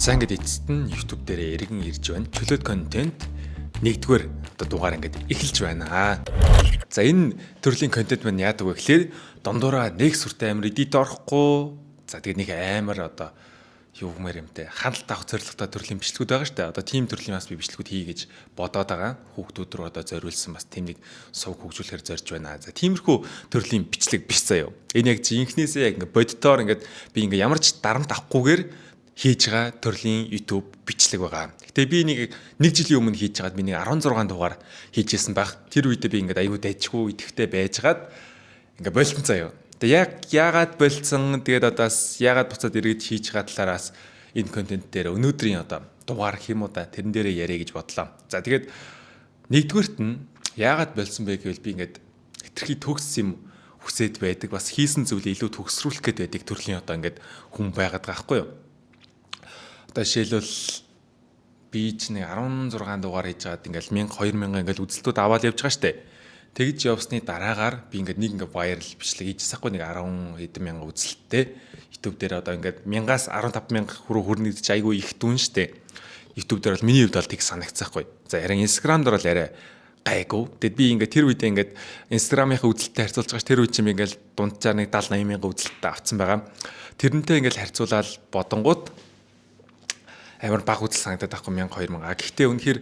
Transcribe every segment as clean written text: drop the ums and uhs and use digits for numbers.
За ингээд эцэст нь YouTube дээр эргэн ирж байна. Чөлөөт контент нэгдүгээр одоо дугаар ингээд эхэлж байна. За энэ төрлийн контент маань яадаг вэ гэхээр дундуураа нэг сүртэй амар эдит орохгүй. За тэгээд нэг амар одоо юу гэмээр юмтэй хандлт авах зорилготой төрлийн бичлэгүүд байгаа шүү дээ. Одоо тийм төрлийн бас би бичлэгүүд хий гэж бодоод байгаа. Хүүхдүүд рүү одоо зориулсан бас тийм нэг сувг хөгжүүлэхээр зорж байна. За тиймэрхүү төрлийн бичлэг биш заяа. Энэ яг жинхнээсээ яг ингээд бодитоор ингээд би ингээд ямар ч дарамт авахгүйгээр хийж байгаа төрлийн YouTube бичлэг байгаа. Гэтэ би нэг жилийн өмнө хийж байгаад би нэг 16 дугаар хийжсэн байх. Тэр үедээ би ингээд аюу дайчгүй идэвхтэй байжгаад ингээд болтон заяа. Тэгээ яагаад болцсон тэгээд одоос яагаад буцаад эргэж хийж байгаа талаараас энэ контент дээр өнөөдрийн одоо дугаар хэм уу да тэрэн дээрээ яриа гэж бодлоо. За тэгээд нэгдүгээрт нь яагаад болцсон бэ гэвэл би ингээд хэтэрхий төгс юм хүсээд байдаг. Бас хийсэн зүйлээ илүү төгсрүүлэх гээд байдаг төрлийн одоо ингээд хүн байгаад байгаа хгүй юу. Одоо жишээлбэл би ч нэг 16 дугаар хийж байгаад ингээл 1000 2000 ингээл үзэлтүүд аваад явж байгаа штэ. Тэгж явсны дараагаар би ингээд нэг ингээд вайрал бичлэг хийчихсахгүй нэг 10 хэдэн мянга үзэлттэй YouTube дээр одоо ингээд 1000-аас 15000 хүрнэ гэж айгүй их дүн штэ. YouTube дээр бол миний хувьд бол тийг санагцсахгүй. За ярин Instagram дээр бол арай гайгүй. Тэгэд би ингээд тэр үедээ ингээд Instagram-ийнхаа үзэлттэй харьцуулж байгаа ш тэр үед чинь ингээд дунджаар нэг 70 80 мянга үзэлттэй авцсан байгаа. Тэрнтэй ингээд харьцуулаад бодонгууд амар баг үзэл санагдаад байхгүй 1000 2000. Гэхдээ үнэхээр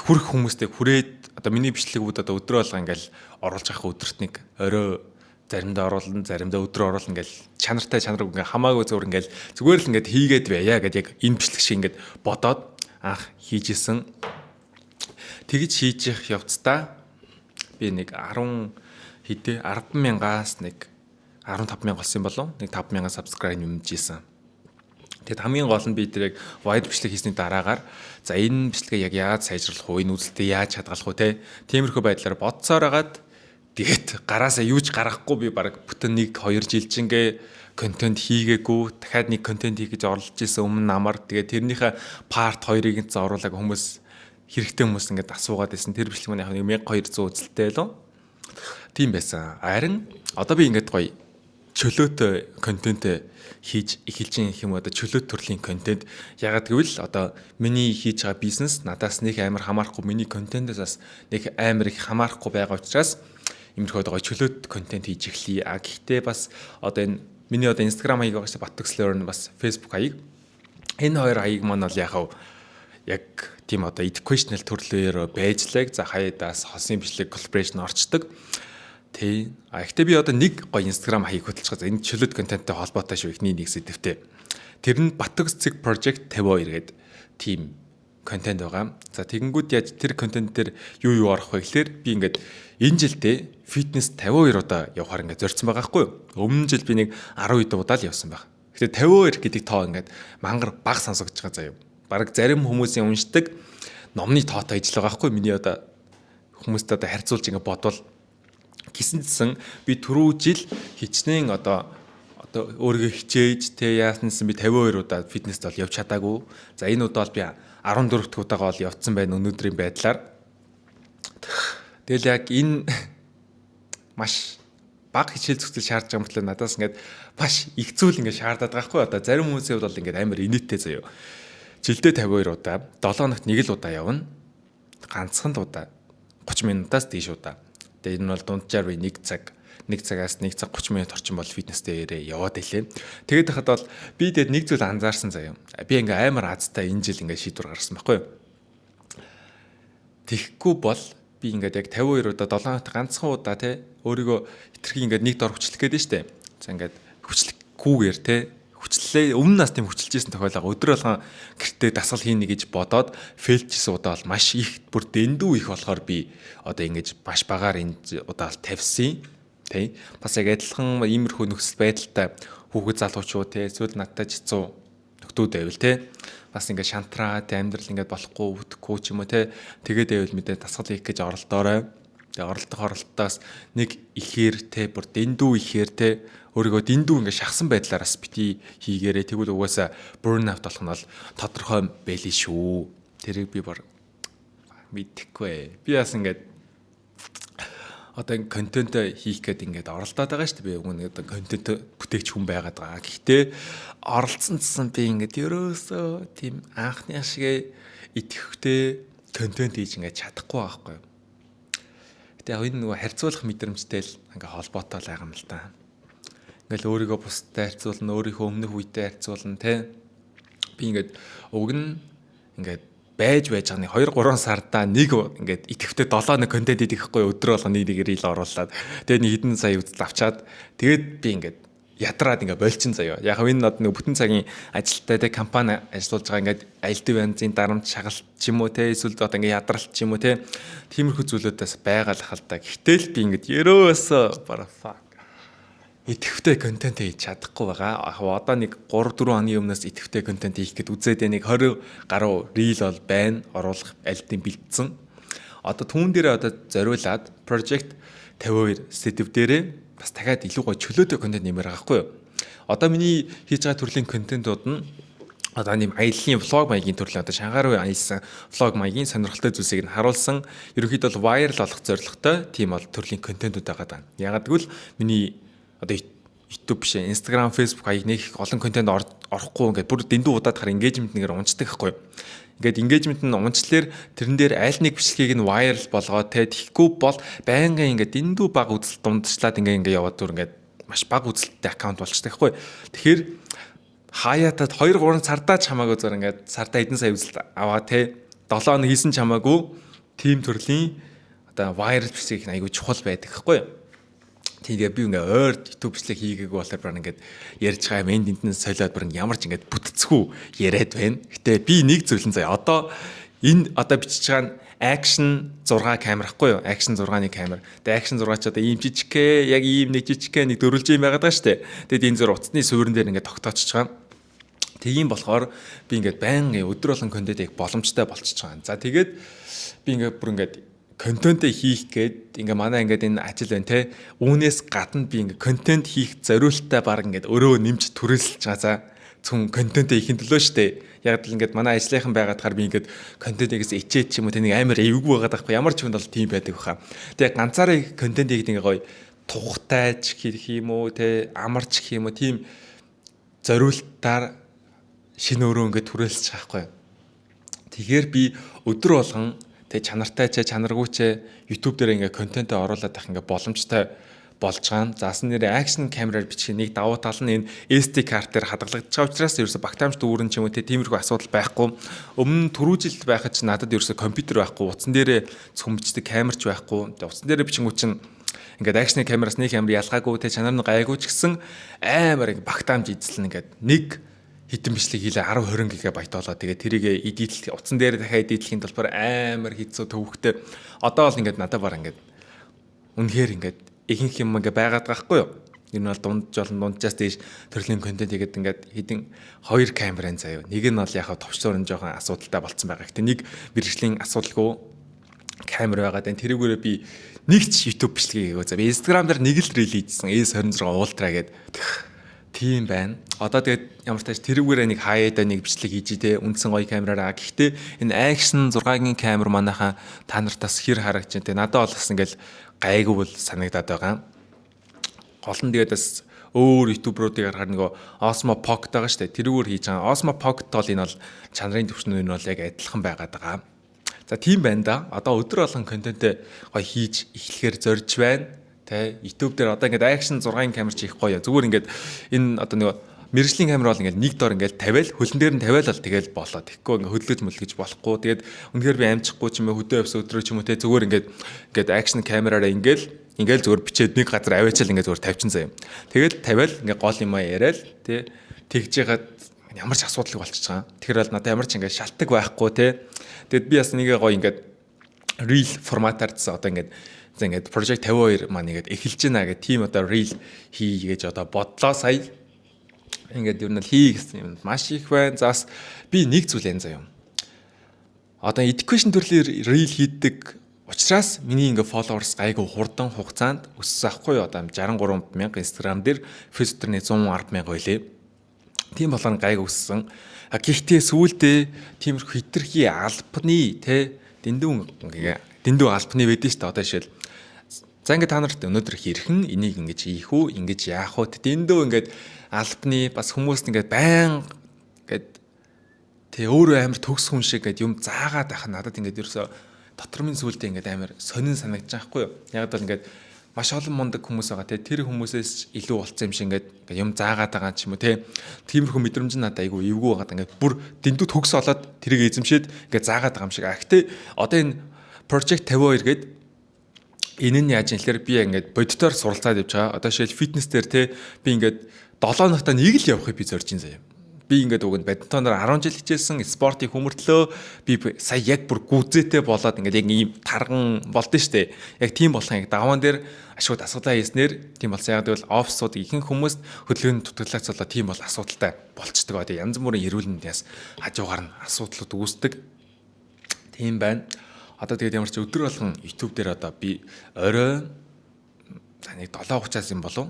хүрх хүмүүстэй хүрээд одоо миний бичлэгүүд одоо өдрөө болго ингээл оруулж авах өдөрт нэг орой заримдаа оруулна, заримдаа өдрөө оруулна ингээл чанартай чанарыг ингээ хамаагүй зөөр ингээл зүгээр л ингээд хийгээд байя гэдэг яг энэ бичлэг шиг ингээд бодоод анх хийжсэн. Тэгж хийж явцдаа би нэг 10 хэдэ 100000-аас нэг 15000 болсон болов. Нэг 5000 subscribe нэмжсэн. Тэгэд хамгийн гол нь би тэр яг wide бичлэг хийсний дараагаар за энэ бичлэгээ яг яаж сайжруулах вэ? Энэ үзэлтэд яаж хадгалах вэ те? Тиймэрхүү байдлаар бодсоор агаад тэгээд гараасаа юу ч гаргахгүй би баг бүтэн 1 2 жилчингээ контент хийгээгүй. Дахиад нэг контент хийх гэж оролж исэн өмнө намар. Тэгээд тэрнийхээ part 2-ыг нь зоруулаг хүмүүс хэрэгтэй хүмүүс ингээд асуугаад байсан. Тэр бичлэг маань яг 1200 үзэлттэй лөө. Тийм байсан. Харин одоо би ингээд гоё чөлөөтэй контент хийж эхэлж байгаа юм одоо чөлөөт төрлийн контент ягаад гэвэл одоо миний хийж байгаа бизнес надаас нэг амар хамаарахгүй миний контентээс бас нэг амар их хамаарахгүй байгаа учраас иймэрхүү одоо чөлөөт контент хийж эхлэе. Гэхдээ бас одоо энэ миний одоо Instagram хаяг байгаа шүү Batox Learn бас Facebook хаяг. Энэ хоёр хаяг маань бол яг тийм одоо educational төрлөөр байжлаг за хаядаас хосын бичлэг collaboration орчдөг. Тэ. Гэхдээ би одоо нэг гоё Instagram хаяг хөтлөж байгаа. Энэ чөлөөт контенттэй холбоотой шүү ихний нэг сэдвтэй. Тэр нь Batox Project 52 гэдэг team контент байгаа. За тэгэнгүүт яаж тэр контент дээр юу орох вэ гэхээр би ингээд энэ жилдээ фитнес 52 удаа явахаар ингээд зорьсон байгаа байхгүй юу? Өмнө жил би нэг 12 удаа л явсан байх. Гэхдээ 52 гэдэг тоо ингээд мангар баг сонсогдож байгаа заяа. Бараг зарим хүмүүсийн уншдаг номны тоотой ижил байгаа байхгүй юу? Миний одоо хүмүүстэй одоо харьцуулж ингээд бодвол гисэнсэн би түрүү жил хичнээн одоо өөрийгөө хичээж тэ яаснаас би 52 удаа фитнест бол явж чадаагүй. За энэ удаа бол би 14 дахь удаага бол явцсан байна өнөөдрийн байдлаар. Тэгэл яг энэ маш бага хичээл зүтгэл шаардж байгаа мөртлөө надаас ингээд маш их зүйл ингээд шаардаад байгаа хгүй. Одоо зарим хүмүүсийн хувьд бол ингээд амар инээдтэй заяа. Жилдээ 52 удаа, 7 хоногт нэг л удаа явна. Ганцхан л удаа 30 минутаас дээш удаа. Тэгээд энэ бол дунджаар би 1 цагаас 1 цаг 30 минут орчим бол фитнестэйгээрээ яваад илээ. Тэгээд хахад бол би тэгээд нэг зүйл анзаарсан заяа. Би ингээ амар азтай энэ жил ингээ шийдвэр гаргасан байхгүй юу? Тэгэхгүй бол би ингээд яг 52 удаа 7 хоногт ганцхан удаа те өөрийгөө хитрхи ингээд нэг дор хүчлэх гээд нь штэ. За ингээд хүчлэхгүйгээр те хүчлээ өмнө нас тийм хүчилжсэн тохиолдол өдөр болгон гэртээ дасгал хийнэ гэж бодоод фейлчсэн удаа бол маш их бүр дэндүү их болохоор би одоо ингэж маш багаар энэ удаа тавьсан тий бас яг адилхан иймэрхүү нөхцөл байдалтай хүүхэд залуучууд тий эсвэл надтай жицүү нөхдүүд байвал тий бас ингэ шантраад амьдрал ингэ болохгүй үтгэхгүй ч юм уу тий тэгээд байвал мэдээ дасгал хийх гэж оролдоорой. Тэгээ оролтоос нэг ихээр тий бүр дэндүү ихээр тий өөрийгөө дэндүү ингээ шахсан байдлаараас бити хийгээрээ тэгвэл угаасаа burn out болох нь бол тодорхой байли шүү. Тэрийг би баг мэдхгүй. Би бас ингээд одоо ингэ контент хийх гээд ингээд оролдоод байгаа шүү дээ. Би өгнө одоо контент бүтээгч хүн байгаад байгаа. Гэхдээ оролцсон цэсэн би ингээд ерөөсөө тийм анхны шиг итгэвтэй контент хийж ингээд чадахгүй байхгүй. Гэтэ яг энэ нөгөө харьцуулах мэдрэмжтэй л ингээд холбоотой л байгаа юм л да. Ингээл өөрийгөө бусдад харьцуулна, өөрийнхөө өмнөх үедээ харьцуулна те. Би ингээд уг нь ингээд байж байгаа 2-3 сардаа нэг ингээд итгэвтэй 7 нэг контент хийхгүй өдрөө болгоны нэг рeel оруулаад тэгээ нэг хэдэн сая үзэл авчаад тэгээд би ингээд ядраад ингээд болчин заяа. Яг энэ нод нэг бүтэн цагийн ажилттай те компани ажиллаж байгаа ингээд альд ванзын дарамт шагалт ч юм уу те эсвэл одоо ингээд ядралт ч юм уу те тиймэрхүү зүйлүүдээс байгаал хальтаа. Гэтэл би ингээд ерөөсөө bara fuck итгэвтэй контент хийж чадахгүй байгаа. Одоо нэг 3-4 хоногийн өмнөөс итгэвтэй контент хийх гээд үзээд нэг 20 гаруй reel бол байна. Оруулах альдын бэлдсэн. Одоо түүн дээр одоо зориулаад project 52 сэдв дээрээ бас дахиад илүү гоё чөлөөтэй контент нэмэр байгаа хгүй юу. Одоо миний хийж байгаа төрлийн контентууд нь одоо нэм аяллаа влог маягийн төрлийн одоо Шанхай руу аялсан влог маягийн сонирхолтой зүйлсийг нь харуулсан. Ерөнхийдөө бол viral болох зорилготой тийм бол төрлийн контентууд байгаа даа. Ягаад гэвэл миний одоо YouTube биш Instagram, Facebook хаяг нэг олон контент орохгүй ингээд бүр дэндүү удаад хар engagement нэгээр унцдаг байхгүй. Ингээд engagement нь унцлаар тэрэн дээр аль нэг бичлэгийг нь viral болгоод тэгэхгүй бол байнгын ингээд дэндүү баг үзэлт дундчлаад ингээд яваад дүр ингээд маш баг үзэлттэй аккаунт болчихдаг байхгүй. Тэгэхээр хаяатад 2-3 цардаа ч хамаагүй зур ингээд цардаа эдэн сая үзэлт аваа те 7 хоног хийсэн ч хамаагүй team төрлийн одоо viral бичлэг айгүй чухал байдаг байхгүй. Тэгээ би ингээ ойр YouTube бичлэг хийгээгүй болохоор баг ингээд ярьж байгаа юм энд солиод баг ямар ч ингээд бүтцгүй яриад байна. Гэтэ би нэг зүйлэн заяа одоо энэ одоо бичиж байгаа нь action 6 камер ахгүй юу? Action 6-ны камер. Тэгээ action 6 ч одоо ийм жижигхээ яг ийм нэг жижигхээ нэг дөрвөлж юм байгаад байгаа штэ. Тэгээд энэ зур утасны суурин дээр ингээд тогтоочж байгаа. Тийм болохоор би ингээд байнгын өдөр болгон контент боломжтой болчихж байгаа. За тэгээд би ингээд бүр ингээд контент хийх гээд ингээ манай ингээд энэ ажил байна те үүнээс гадна би ингээ контент хийх зориултаа баг ингээд өөрөө нэмж түрээсэлж байгаа. За зөвхөн контент хийхин төлөө штэ. Яг л ингээд манай ажлынхан байгаад хаар би ингээд контентээс ичээд ч юм уу те нэг амар эвгүй байгаад байхгүй ямар ч хүнд бол тийм байдаг баха. Тэгээ ганцаараа контент хийх ингээ гоё тухтайч гэх юм уу те амарч гэх юм уу тийм зориултаар шинэ өөрөө ингээ түрээсэлж байгаа байхгүй. Тэгэхээр би өдөр болгон тэг чанартай ч чанаргүй ч YouTube дээр ингээ контент оруулаад байх ингээ боломжтой болж байгаа. Заасан нэр action камераар бичих нэг давуу тал нь энэ SD картаар хадгалагдаж байгаа учраас ерөөсө багтаамж дүүрэн ч юм уу тиймэрхүү асуудал байхгүй. Өмнө түрүү жил байхад ч надад ерөөсө компьютер байхгүй, утсан дээрээ цөмбчдэг камерч байхгүй. Утсан дээрээ бичингүү чинь ингээд action камераас нэг камер ялгаагүй тэг чанар нь гайгүй ч гэсэн амар багтаамж эзэлнэ ингээд нэг хитэн бичлэг хийлээ 10-20 гигабайт болоо. Тэгээ тэрийг эдитлэх утсан дээр дахиад эдитлэхийн тулбар амар хэцүү төвөгтэй. Одоо бол ингээд надад баг ингээд үнэхээр ингээд ихэнх юм ингээд байгаад байгаа хгүй юу. Энэ бол дунджаас дээш төрлийн контент хийгээд ингээд хэдэн 2 камерын заяа. Нэг нь бол яг товчлуурын жоохон асуудалтай болцсон байгаа. Гэтэ нэг мэргэжлийн асуудалгүй камер байгаа. Тэрүүгээрээ би нэг ч YouTube бичлэгийг хийгээгүй. За би Instagram дээр нэг л reel хийжсэн. S26 Ultra гэдэг тийм байна. Одоо тэгээд ямар тааш тэрүүгээрээ нэг хаяада нэг бичлэг хийж дээ үндсэн гоё камераараа. Гэхдээ энэ action 6-гийн камер манайхаа та нартаас хэр харагч дээ. Надад бол бас ингээл гайгүй бол санагдаад байгаа. Гол нь тэгээд бас өөр ютуберуудыг харахаар нөгөө Osmo Pocket байгаа шүү дээ. Тэрүүгээр хийж байгаа. Osmo Pocket бол энэ бол чанарын түвшнүүд нь бол яг адилхан байгаад байгаа. За тийм байна да. Одоо өдөр болгон контент гоё хийж эхлэхээр зорж байна. Тэ YouTube дээр одоо ингээд action 6-ын камер чих гоё. Зүгээр ингээд энэ одоо нэг мэргэжлийн камер бол ингээд нэг дор ингээд тавиал хөлн дээр нь тавиал бол тэгэл болоо. Тэгэхгүй ингээд хөдлөж мөлгөж болохгүй. Тэгээд үнэхээр би амжихгүй ч юм уу хөдөө явс өдрөө ч юм уу тэ зүгээр ингээд action камераараа ингээл зүгээр бичээд нэг газар аваачаал ингээд зүгээр тавьчин заяа. Тэгэл тавиал ингээд гол юм яриад тэ тэгж яхад ямар ч асуудал болчихж байгаа. Тэгэхээр бол надад ямар ч ингээд шалтгаан байхгүй тэ. Тэгэд би бас нэг гоё ингээд reel форматаар зэ одоо ингээд project 52 маань ингээд эхэлж байна гэх тийм одоо reel хийгээд одоо бодлоо сая ингээд юу нь хий гэсэн юм маш их байна. Заас би нэг зүйл энэ заяа. Одоо education төрлийн reel хийдэг учраас миний ингээд followers гайгүй хурдан хугацаанд өссөн ахгүй юу. Одоо 63 мянга Instagram дээр Facebook дээр 110 мянга байлээ. Тийм болохоор гайгүй өссөн. Гэхдээ сүүлдээ тиймэрхүү хитрхи албаны те дэндүү албаны байдэн шүү дээ. Одоо жишээл За ингээд та нарт өнөөдөр хэрхэн энийг ингэж хийх үү, ингэж яах вэ? Дэндөө ингээд албаны бас хүмүүст ингээд байн ингээд тэг өөрөө амар төгс хүн шиг ингээд юм заагаад байх надад ингээд ерөөсө дотор минь сүултээ ингээд амар сонин санагдаж байгаа хгүй юу? Яг бол ингээд маш олон мундаг хүмүүс байгаа те тэр хүмүүсээс илүү болцсон юм шиг ингээд юм заагаад байгаа ч юм уу те тиймэрхүү мэдрэмж нь надад айгүй эвгүй байгаад ингээд бүр дэндүү төгс олоод тэрийг эзэмшээд ингээд заагаад байгаа юм шиг. Гэхдээ одоо энэ project 52 гээд энэ нь яаж юм хэлэхээр би ингээд бодитоор суралцаад явж байгаа. Одоо жишээл фитнес дээр те би ингээд 7 ногтой нэг л явахыг би зорж ин заяа. Би ингээд уг нь бадминтоноор 10 жил хичээсэн спортыг хөмөртлөө би сая яг бүр гүзээтэй болоод ингээд яг ийм тарган болдсон штэ. Яг тийм болох яг даваан дээр ашигуд асуудал хийснээр тийм болсон. Яг гэвэл офсууд ихэнх хүмүүст хөдөлгөөний дутагдлаац болоо тийм бол асуудалтай болцдог. Одоо янз бүрийн эрүүл мэндээс хажуугаар нь асуудлууд үүсдэг. Тийм байна. Одоо тэгээд ямар ч өдөр болгон YouTube дээр одоо би орой нэг 7:30-аас юм болов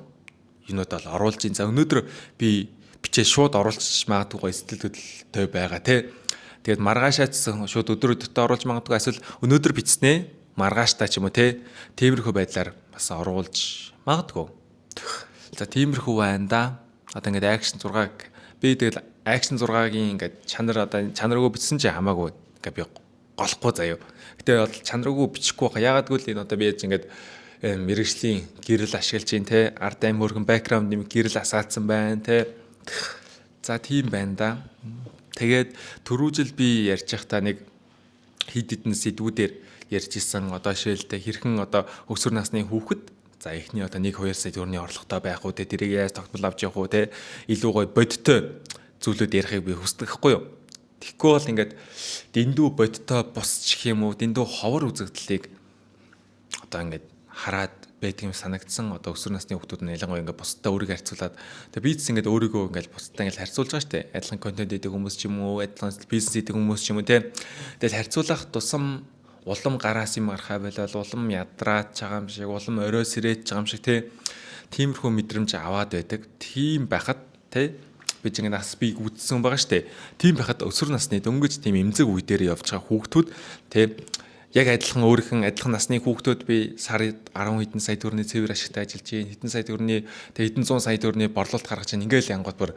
юунууд бол оруулж ин. За өнөөдөр би бичээ шууд оруулж магадгүй сэтгэл хөдлөлтөй байгаа те. Тэгээд маргаашаацсан шууд өдөр өдөртөө оруулж магадгүй эсвэл өнөөдөр бичснээ маргааштай ч юм уу те. Тиймэрхүү байдлаар бас оруулж магадгүй. За тиймэрхүү байна да. Одоо ингээд action 6 би тэгэл action 6-гийн ингээд чанар одоо чанаргүй бичсэн чи хамаагүй ингээд би голохгүй заяа. Гэтэ бол чанаргүй бичихгүй байгаа. Ягаад гэвэл энэ одоо би яаж ингээд мэрэгжлийн гэрэл ашиглаж ин те. Ард аймаг хөргөн бэкграунд нэм гэрэл асаацсан байна те. За тийм байна да. Тэгээд түрүү жил би ярьж байхдаа нэг хид хідэн сэдвүүдээр ярьж исэн. Одоо жишээлбэл хэрхэн одоо өсвөр насны хүүхэд за эхний одоо 1-2 сая төгрөгийн орлоготой байх уу те. Тэрийг яаж тогтмол авч явах уу те. Илүү гой бодиттой зүйлүүд ярихыг би хүсдэг хгүй юу. Тэгэхгүй бол ингээд дэндүү бодиттой босчих юм уу? Дэндүү ховор үзэгдлийг одоо ингээд хараад байдаг юм санагдсан. Одоо өсвөр насны хүүхдүүд нь ялангуяа ингээд бусдаа өөрийгөө харьцуулаад тэгээ бизнес ингээд өөрийгөө ингээд бусдаа ингээд харьцуулж байгаа шүү дээ. Адилхан контент хийдэг хүмүүс ч юм уу, адилхан бизнес хийдэг хүмүүс ч юм уу те. Тэгэл харьцуулах тусам улам гараас юм гарахаа болол улам ядраад байгаа юм шиг, улам орой сэрээд байгаа юм шиг те. Тиймэрхүү мэдрэмж аваад байдаг. Тийм байхад те би чинь нас бийг үдсэн байгаа шүү дээ. Тийм байхад өсвөр насны дөнгөж тийм эмзэг үе дээр явж байгаа хүүхдүүд те яг адилхан өөрийнх нь адилхан насны хүүхдүүд би сард 10 хэдэн сая төгрөний цэвэр ашигтай ажиллаж байна. Хэдэн сая төгрөний тэгээ хэдэн 100 сая төгрөний борлуулалт гаргаж байна. Ингээл янгууд бүр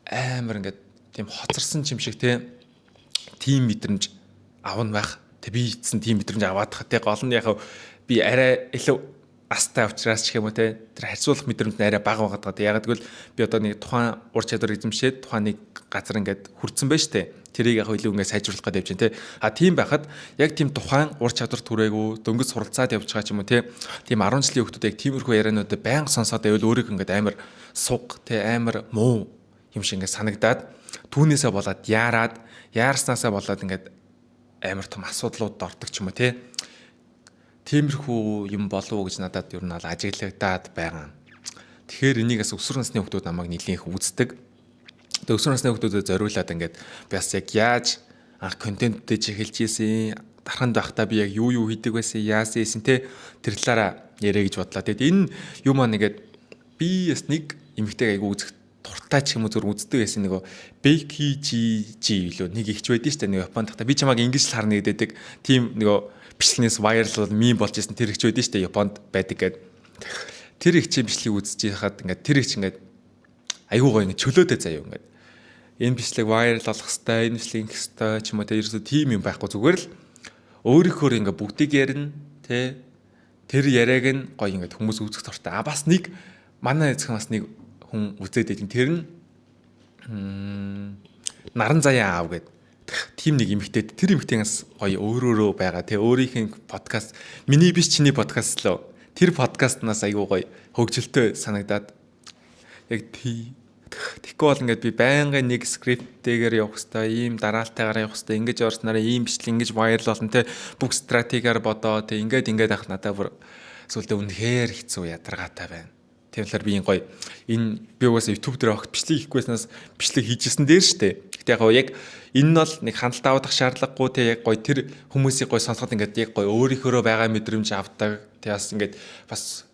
амар ингээд тийм хоцорсон юм шиг те тийм мэдрэмж авна байх. Тэг би ийдсэн тийм мэдрэмж аваад хаа те гол нь яг би арай илүү астай учраас ч юм уу те тэр харьцуулах мэдрэмж арай бага байгаад байгаа. Яг гэвэл би одоо нэг тухайн ур чадвар эзэмшээд тухайн нэг газар ингээд хүрсэн байж тээ. Тэрийг яг илүү ингээд сайжруулах гэдэг явж байна те. А тийм байхад яг тийм тухайн ур чадвар түрээгүй дөнгөж суралцаад явж байгаа ч юм уу те. Тийм 10 жилийн хүүхдүүд яг тиймэрхүү яриануудыг байнга сонсоод байвал өөрийг ингээд амар суг те амар муу юм шиг ингээд санагдаад түүнээсээ болоод яарснасаа болоод ингээд амар том асуудлууд ордог ч юм уу те. Тиймэрхүү юм болов уу гэж надад ер нь бол ажиглагдаад байгаа. Тэгэхээр энийг бас өсвөр насны хүүхдүүд намайг нэлээх үздэг. Тэгээ өсвөр насны хүүхдүүдэд зориулаад ингээд би бас яг яаж анх контенттэй чиглэж ийсэн, дарханд байхдаа би яг юу хийдэг байсан, яасан ийсэн те тэр талаараа яриа гэж бодлоо. Тэгээд энэ юм аа нэгээд би бас нэг эмэгтэй айгу үзэх туртай ч юм уу зүр үздэг байсан нөгөө Becky G билүү нэг ихч байдэн штэ нэг Японд тахта би чамайг ингэж л харна гэдэг тийм нөгөө бичлэгнээс viral мем болж исэн тэр ихч байдэн штэ Японд байдаг гэдэг. Тэр ихчийн бичлэгийг үзэж хахад ингээд тэр ихч ингээд айгуу гоё ингээд чөлөөтэй заяа ингээд энэ бичлэг viral болох хэвээр энэ бичлэг ингэх хэвээр ч юм уу тэ ерөөсөө тийм юм байхгүй зүгээр л өөрийнхөө ингээд бүгдийг ярина тэ тэр яриаг нь гоё ингээд хүмүүс үзэх туртай. А бас нэг манай эзхэн бас нэг хүн үзээд идэв тэр нь наран заяа аав гэдэг тийм нэг эмэгтэй тэр эмэгтэйгээс гоё өөрөөрөө байгаа те өөрийнх нь подкаст миний биш чиний подкаст лөө тэр подкастнаас айгуу гоё хөгжилтэй санагдаад яг тэгэхгүй бол ингээд би байнгын нэг скрипттэйгээр явах хэвээр ийм дараалтайгаар явах хэвээр ингэж орснараа ийм бичлэг ингэж viral болно те бүх стратегиар бодоо те ингээд ах надад бүр сүлдээ үнэхээр хэцүү ядаргаатай байна. Тийм болохоор би гоё энэ би угаасаа YouTube дээр огт бичлэг хийхгүйснээс бичлэг хийжсэн дээр штэ. Гэтэ яг энэ нь бол нэг ханалтаа авах шаардлагагүй те яг гоё тэр хүмүүсийг гоё сонсоход ингээд яг гоё өөрийнхөө байгаа мэдрэмж авдаг. Тэгээс ингээд бас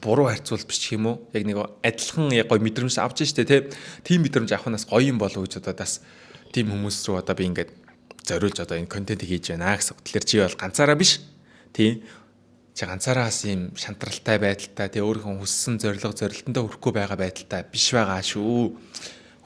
буруу харьцуул бичих юм уу? Яг нэг адилхан яг гоё мэдрэмж авч штэ те. Тийм мэдрэмж авахнаас гоё юм болов гэж одоо бас тийм хүмүүс рүү одоо би ингээд зориулж одоо энэ контентыг хийж байна гэсэн. Тэгэхээр чи бол ганцаараа биш. Тийм чи ганцаараас ийм шантралтай байдалтай тэгээ өөрийнхөө хүссэн зорилтондоо хүрэхгүй байгаа байдалтай биш байгаа шүү.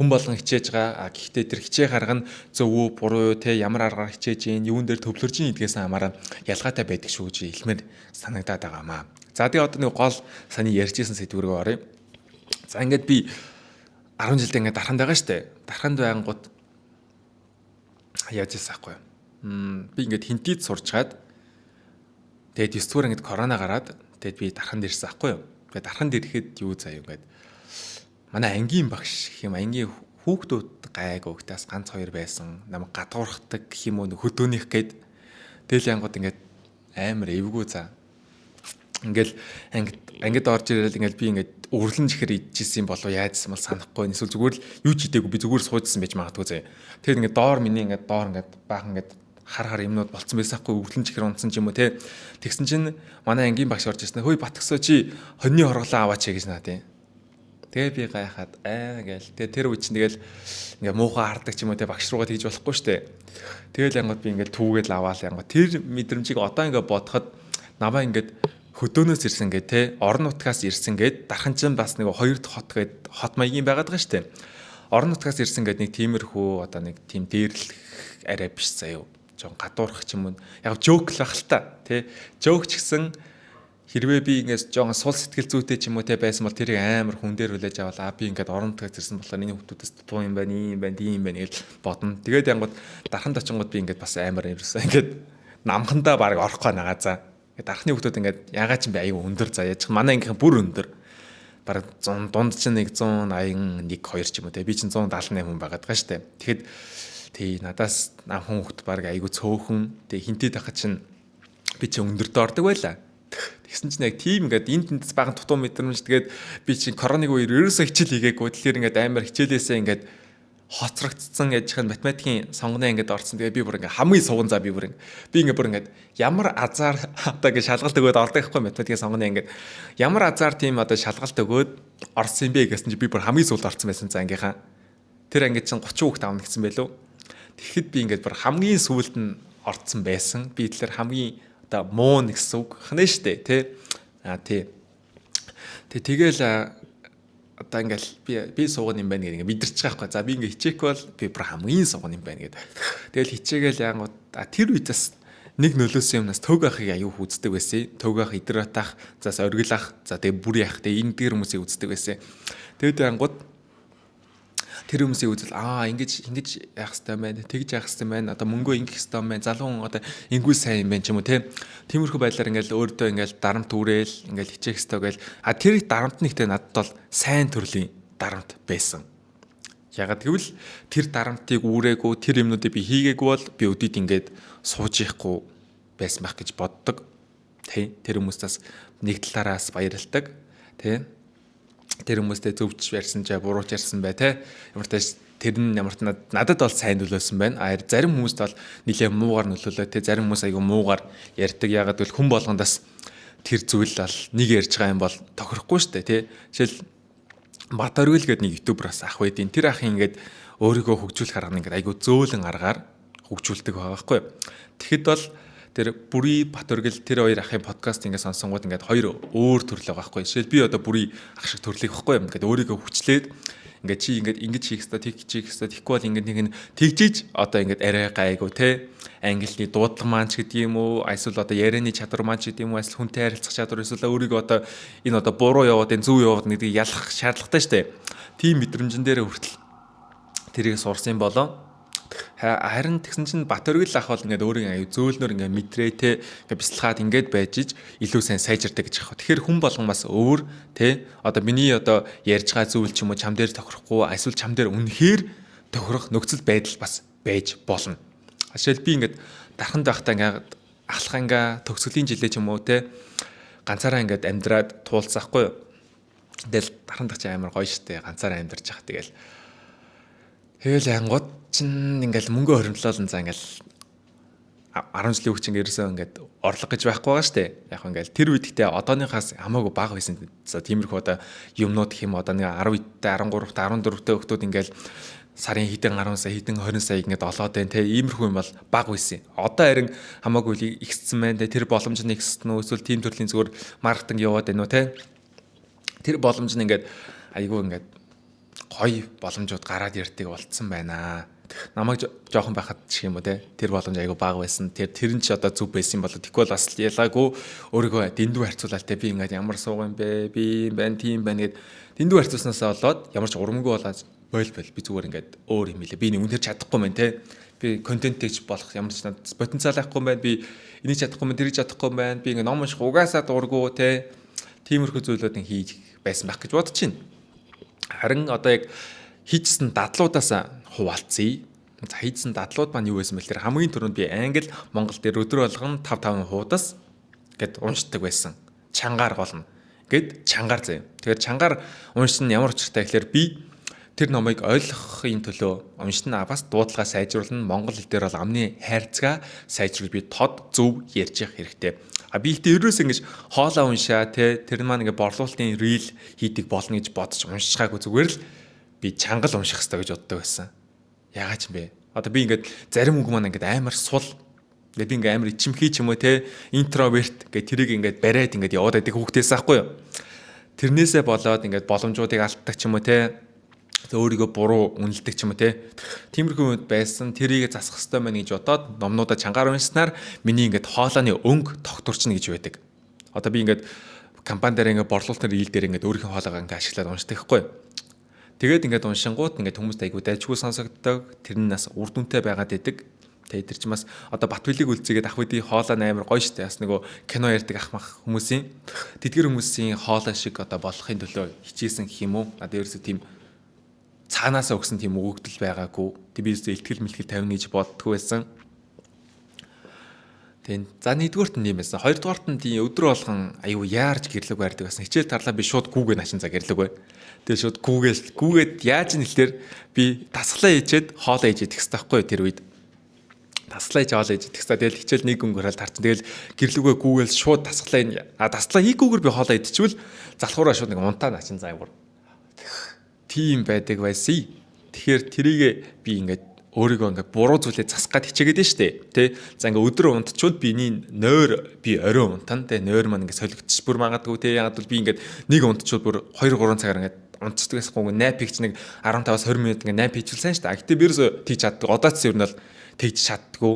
Хүн болгон хичээж байгаа. Гэхдээ тэр хичээх арга нь зөв үү, буруу юу, те ямар аргаар хичээж ийн, юун дээр төвлөрж ийн гэдгээс хамаараа ялгаатай байдаг шүү гэж хэлмээр санагдаад байгаамаа. За тэгээ одоо нэг гол саний ярьжсэн сэдвүүрээ оръё. За ингээд би 10 жилдээ ингээд дарханд байгаа штэ. Дарханд байнгут яаж ийсэн ахгүй юу? Би ингээд хинтийд сурчгаад тэгээд 9 дугаар ингээд корона гараад тэгээд би дарханд ирсэн ахгүй юу? Тэгээд дарханд ирэхэд юу заяа ингээд манай ангийн багш гэх юм ангийн хүүхдүүд гайг өгтөөс ганц хоёр байсан. Намайг гадуурхдаг гэх юм уу хөдөөнийх гээд тэгэл янгууд ингээд амар эвгүй за. Ингээл ангид орж ирэл ингээл би ингээд өрлөн чихэр идчихсэн болов яадсан бол санахгүй. Эсвэл зүгээр л юу ч идээгүй би зүгээр суудсан байж магадгүй зэ. Тэгээд ингээд доор ингээд баахан ингээд хар юмнууд болцсон байсаахгүй өрлөн чихэр унтсан ч юм уу те. Тэгсэн чинь манай ангийн багш орж ирсэн. Хөөе Батгсоо чи хоньны хорголоо аваач гэж наа тий. Тэгээ би гайхаад гээл. Тэгээ тэр үе чинь тэгэл ингээ муухай хардаг ч юм уу те багш руугаа тэгж болохгүй штэ. Тэгэл янгууд би ингээд түүгээл аваал янгууд тэр мэдрэмжийг одоо ингээ бодоход намаа ингээд хөдөөнөөс ирсэн гэ те орон нутгаас ирсэн гэд дархан чинь бас нэг хоёр дахь хот гэд хот маягийн байгаад байгаа штэ. Орон нутгаас ирсэн гэд нэг тиймэрхүү одоо нэг тийм дээрлэх арай биш заяа. Жон гадуурх ч юм уу. Яг жоок л ах л та те. Жоок ч гэсэн хэрвээ би ингээс жон сул сэтгэл зүйтэй ч юм уу те байсан бол тэрийг амар хүн дээр хүлээж аваад би ингээд орон нутгаас ирсэн болохоор энэ хүмүүсээс дутуу юм байна, ийм байна гэж бодно. Тэгээд янгууд дархан очингууд би ингээд бас амар ирсэн. Ингээд намхандаа баг орохгүй нагаа за. Дархны хүмүүс ингээд ягаад ч юм бэ аюу өндөр за яаж манай ангийнхан бүр өндөр бараг 100 дунд чинь 181 2 ч юм уу те би чинь 178 хүн байгаад байгаа штэ. Тэгэхэд тий надаас нам хүн хүмүүс бараг аюу цөөхөн тэг хинтээ тахад чинь би чинь өндөртөө ордог байлаа. Тэгсэн чинь яг тийм ингээд энэ тэндэс баган тутам мэдрэмж тэгээд би чинь коронавиг үеэр ерөөсөө хичээл хийгээгүй тэгэхээр ингээд амар хичээлээсээ ингээд хоцрогдсон яжхан математикийн сонгоно ингээд орсон. Тэгээ би бүр ингээд хамгийн суган за би бүр ингээд ямар азар одоо гэж шалгалт өгөөд ордог байхгүй математикийн сонгоно ингээд ямар азар тийм одоо шалгалт өгөөд орсон юм бэ гэсэн чи би бүр хамгийн сүүлд орсон байсан за ангийнхаа. Тэр ангид чинь 30 хүүхд авна гэсэн байлоо. Тэгэхэд би ингээд бүр хамгийн сүүлд нь орсон байсан. Би тэгэхээр хамгийн одоо муу гэсэн үг ханаа штэ тий. Тий. Тэгэл одоо ингээл би сууган юм байна гэдэг мэдэрч байгаа байхгүй. За би ингээ хичээх бол би бүр хамгийн сууган юм байна гэдэг. Тэгэл хичээгээл яангууд тэр үедээс нэг нөлөөсөн юмнаас төг ахыг аюу үздэг байсан. Төг ах идрат ах, заас оргил ах, за тэгээ бүрий ах тэгээ энэ дэр хүмүүсийг үздэг байсан. Тэгээд яангууд тэр хүмүүсийг үзэл ингэж яах хэвээр байна. Тэгж яах хэвээр байна. Одоо мөнгөө ингэх хэвээр байна. Залуу хүн одоо ингүү сайн юм байна ч юм уу те. Тиймэрхүү байдлаар ингээл өөртөө ингээл дарамт үүрээл ингээл хичээх хэвээр гээл. Тэр дарамт нэгтэй надад бол сайн төрлийн дарамт байсан. Ягаад гэвэл тэр дарамтыг үүрээгүй тэр юмнуудыг би хийгээгүй бол би өдөрт ингээд сууж ихгүй байсан байх гэж боддог. Тэр хүмүүстээс нэг талаараас баярлдаг. Тэр хүмүүстэй зөвч ярьсан ч бурууч ярьсан бай те. Ямар ч тэр нь ямар ч надад бол сайн нөлөөсөн байна. Зарим хүмүүст бол нэлээд муугар нөлөөлөө те. Зарим хүмүүс айгүй муугар ярьдаг. Ягаад гэвэл хүн болгондоос тэр зүйл бол нэг ярьж байгаа юм бол тохирохгүй шүү дээ те. Жишээл Бат Оргил гэдэг нэг ютубераас ах байдیں۔ Тэр ах ингээд өөрийгөө хөгжүүлэх арга нь ингээд айгүй зөөлөн аргаар хөгжүүлдэг байгаа байхгүй. Тэгэхэд бол тэр бүрий Бат Оргил тэр хоёр ахын подкаст ингээд сонсонгууд ингээд хоёр өөр төрөл байгаа байхгүй. Жишээл би одоо бүрий ах шиг төрлийг байхгүй юм. Ингээд өөрийгөө хүчлээд ингээд чи ингээд ингэж хийх ёстой, тэгчих ёстой, тэгхгүй бол ингээд нэг нь тэгжиж одоо ингээд арай гайгүй те. Англиний дуудлага маань ч гэдэг юм уу, эсвэл одоо ярианы чадвар маань ч гэдэг юм уу, эсвэл хүнтэй харилцах чадвар эсвэл өөрийгөө одоо энэ одоо буруу яваад энэ зөв яваад гэдгийг ялах шаардлагатай шүү дээ. Тийм мэдрэмжэн дээр хүртэл тэрийг сурсан болоо. Харин тэгсэн чинь Бат Оргил ах бол ингээд өөрийн аюу зөөлнөр ингээд мэдрээ те ингээд бяцлагаад ингээд байж иж илүү сайн сайжирдаг гэж аах. Тэгэхээр хүн болгон бас өөр те одоо миний одоо ярьж байгаа зүйл ч юм уу чам дээр тохирохгүй эсвэл чам дээр үнэхээр тохирох нөхцөл байдал бас байж болно. Жишээл би ингээд дарханд байхдаа ингээд ахлахангаа төгсгөлийн жилээ ч юм уу те ганцаараа ингээд амьдраад туулцахгүй юу. Тэгэл дарханд чи амар гоё штэ ганцаараа амьдарч явах тэгэл. Тэгэл ангууд чин ингээл мөнгө хоримтлол за ингээл 10 жилийн хүчин ерөөсөө ингээд орлого гэж байхгүй байгаа штэ. Яг ингээл тэр үед ихтэй одооныхаас хамаагүй бага байсан. За тиймэрхүү одоо юмнууд хэм одоо нэг 12-т 13-т 14-т хүмүүс ингээл сарын хэдэн 10 сая хэдэн 20 сая ингээд олоод байна те иймэрхүү юм бол бага байсан. Одоо харин хамаагүй ихсэн байна те тэр боломж нь ихсэн үү эсвэл тим төрлийн зүгээр маркетинг яваад байна уу те тэр боломж нь ингээд айгүй ингээд гоё боломжууд гараад ирдэг болцсон байна. Намайг жоохон байхад ч юм уу те тэр боломж айгүй бага байсан. Тэр нь ч одоо зөв байсан болоо тэгвэл бас ялаагүй өөрийгөө дэндүү харьцуулаад те би ингээд ямар сууг юм бэ би юм байна тийм байна гэд дэндүү харьцуулснасаа болоод ямар ч урамгүй болоод бойл би зүгээр ингээд өөр юм хэлээ. Би нэг үнээр чадахгүй мэн те. Би контенттэйч болох ямар ч надад потенциал байхгүй байна. Би энийг чадахгүй мэн тэрийг чадахгүй байна. Би ингээд ном унших угаасаа дурггүй те. Тиймэрхүү зүйлүүдийг хийж байсан байх гэж бодож байна. Харин одоо яг хийжсэн дадлуудаас хуваалцъя. За хийжсэн дадлууд маань юу байсан бэ гэхээр хамгийн түрүүнд би англи, монгол дээр өдөр болгон 5 хуудас гэд уншдаг байсан. Чангаар голно. Гэд чангаар заяа. Тэгэхээр чангаар уншсан нь ямар учиртай гэхээр би тэр номыг ойлгохын төлөө уншина бас дуудлага сайжруулна. Монгол хэл дээр бол амны хайрцаг сайжруулж би тод зөв ярьж явах хэрэгтэй. Би ихтэй ерөөс ингэж хоолоо уншаа те тэр маань ингээ борлуулалтын рил хийдэг болно гэж бодож уншихаагүй зүгээр л би чангал унших хэрэгтэй гэж боддог байсан. Яагаад ч юм бэ? Одоо би ингээд зарим үг маань ингээд амар сул. Тэгээд би ингээ амар ичимхий ч юм уу те интроверт гэх тэрийг ингээд бариад ингээд яваад байдаг хүүхдээс аахгүй юу? Тэрнээсээ болоод ингээд боломжуудыг алддаг ч юм уу те өөрийгөө буруу үнэлдэг ч юм уу те. Тиймэрхүү үед байсан тэрийг засах хэрэгтэй байна гэж бодоод номнуудаа чангаар уншснаар миний ингээд хоолойны өнгө тогтворчно гэж байдаг. Одоо би ингээд компани дээр ингээд борлуулалтын рил дээр ингээд өөрийнхөө хоолойгоо ингээд ашиглаад уншдаг байхгүй. Тэгээд ингээд уншингууд ингээд хүмүүст айгуу дайггүй сонсогддог. Тэр нь бас үр дүнтэй байгаад идэг. Тэгээд тэр чинь бас одоо Батбилийг үлцгээд ах үдий хоолой амар гоё штэ. Бас нөгөө кино ярьдаг ах мах хүмүүсийн тэдгэр хүмүүсийн хоолой шиг одоо болохын төлөө хичээсэн гэх юм уу? Одоо ерөөсөө тийм цаанаасаа өгсөн тийм өгөгдөл байгаагүй. Тэг би ихтгэл мэлтгэл тавина гэж боддгоо байсан. Тэг. За нэгдүгээрт нь юм байсан. Хоёрдугаарт нь тийм өдөр болгон аюу яарч гэрлэг байрдаг байсан. Хичээл тарлаа би шууд гүүгээ начин за гэрлэг бай. Тэгээ шууд гүүгээд яаж нэлээр би тасглаа хийчээд хоолоо хийж идэх хэрэгтэй байхгүй тэр үед. Таслаа хийж хоолоо хийж идэх хэрэгтэй. Тэгэл хичээл нэг өнгөрөөл тарчин. Тэгэл гэрлэгээ гүүгээл шууд тасглаа хийгүйгээр би хоолоо идчихвэл залхуураа шууд нэг унтаа начин за аюур. Тийм байдаг байсан. Тэгэхээр тэрийг би ингээд өөрийгөө ингээд буруу зүйлээ засах гад хичээгээд нь штэ. Тэ. За ингээд өдөр унтчихвол биний нойр би орой унтана. Тэ нойр маань ингээд солигдчих бүр магадгүй тэ. Ягаад бол би ингээд нэг унтчихвол бүр 2-3 цагаар ингээд унтчихдаг гэсэн найп хийх нэг 15-20 минут ингээд найп хийчихвэл сайн штэ. Гэтэ би ерөөсө тийж чаддаг. Одоо ч ер нь бол тэгж чаддгүй.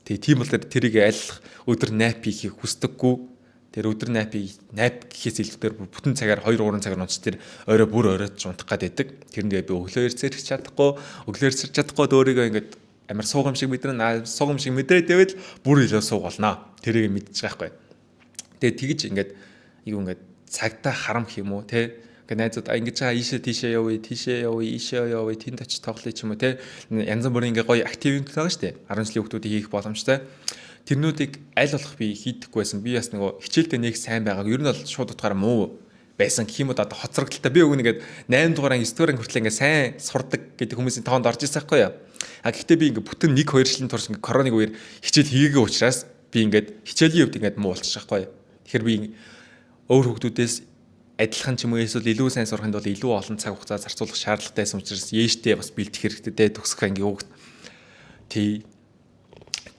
Тэг тийм бол тэрийг айлах өдөр найп хийхийг хүсдэггүй. Тэр өдөр найп гэхээс илүүгээр бүтэн цагаар 2-3 цагаар унч тэр орой бүр оройд унтах гад байдаг. Тэрнээ би өглөө ирсэрч чадахгүй, өөрийгөө ингээд амар суугам шиг мэдрэн суугам шиг мэдрээд байвал бүр илүү сууг болно. Тэрийг мэдчих байхгүй. Тэгээ тэгж ингээд ингээд цагтаа харам гэх юм уу те. Ингээд найзууд ингэж ийшээ тийшээ явъя, ийшээ явъя, тэнд очиж тоглоё ч юм уу те. Янз бүрийн ингээд гоё активити байгаа шүү дээ. 10 жилийн хүүхдүүдийг хийх боломжтой. Тэрнүүдийг аль болох би хийдэггүй байсан. Би бас нөгөө хичээлдээ нэг сайн байгааг ер нь бол шууд утгаараа муу байсан гэх юм уу одоо хоцрогдолтой. Би өгнө ингээд 8 дугаар 9 дугаар хүртэл ингээд сайн сурдаг гэдэг хүмүүсийн тоонд орж ирсэн байхгүй юу. Гэхдээ би ингээд бүтэн 1-2 жилийн турш ингээд коронавиг үеэр хичээл хийгээгүй учраас би ингээд хичээлийн хувьд ингээд муу болчих байхгүй юу. Тэгэхээр би өөр хүмүүсээс адилхан ч юм уу эсвэл илүү сайн сурахын тулд илүү олон цаг хугацаа зарцуулах шаардлагатай байсан учраас ээжтэй бас бэлдэх хэрэгтэй төгсөх ангийн хүүхд.